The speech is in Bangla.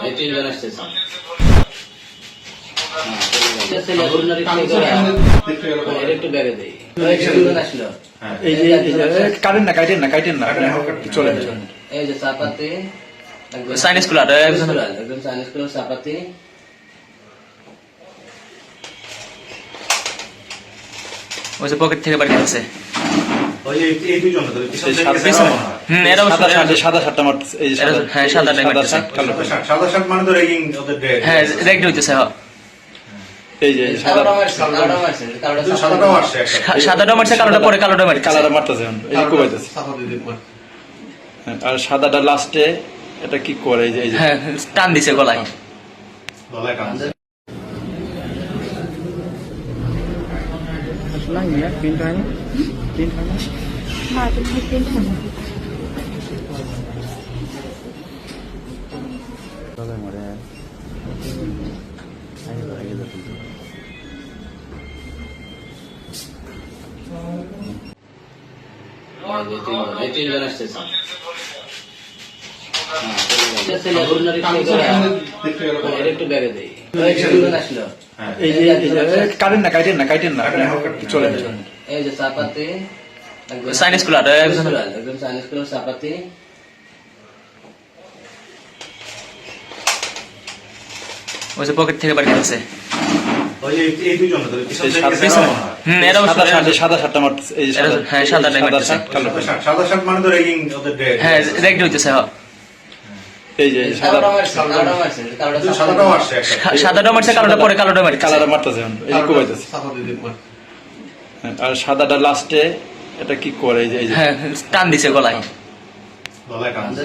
এই তিনজন আসতেছে। একটু ব্যাগে দেই। আসলো কাটেন না চলে এই যে চাপাতি চাইনিজ কুলার একদম চাইনিজ কুলার চাপাতি ওই যে পকেট থেকে বাড়ি আছে। সাদা শার্টটা মারতেছে, এই যে হ্যাঁ সাদা সাদা শার্ট মানে তো রেগিং ওদের ডে। হ্যাঁ রেগড হইতেছে। এই যে সাদাটাও আসছে একটা। সাদাটা মারছে, কালোটা পরে কালোটা মারছে। কালারটা মারতেছে এখন, এই যে কোবাইতেছে। আর সাদাটা লাস্টে এটা কি করে, এই যে হ্যাঁ টান দিছে গলায়। গলায় টানছে। এই তিনজন আসতেছে। একটু ব্যাগে দেই। আসলো এই যে কাটেন না চলে এই যে চাপাতি চাইনিজ কুলার একদম চাইনিজ কুলার চাপাতি ওই যে পকেট থেকে বাড়ি আছে। এই দুইজন তো সাদা শার্টটা মারতেছে, এই যে হ্যাঁ সাদাটা মারছে। সাদা শার্ট মানে তো রেগিং ওদের ডে। হ্যাঁ রেগড হইতেছে। এই যে সাদাটাও আসছে একটা। সাদাটা মারছে, কালোটা পরে কালোটা মারছে। কালারটা মারতেছে এখন, এই যে কোবাইতেছে। আর সাদাটা লাস্টে এটা কি করে, এই যে হ্যাঁ টান দিছে গলায়। গলায় টানছে।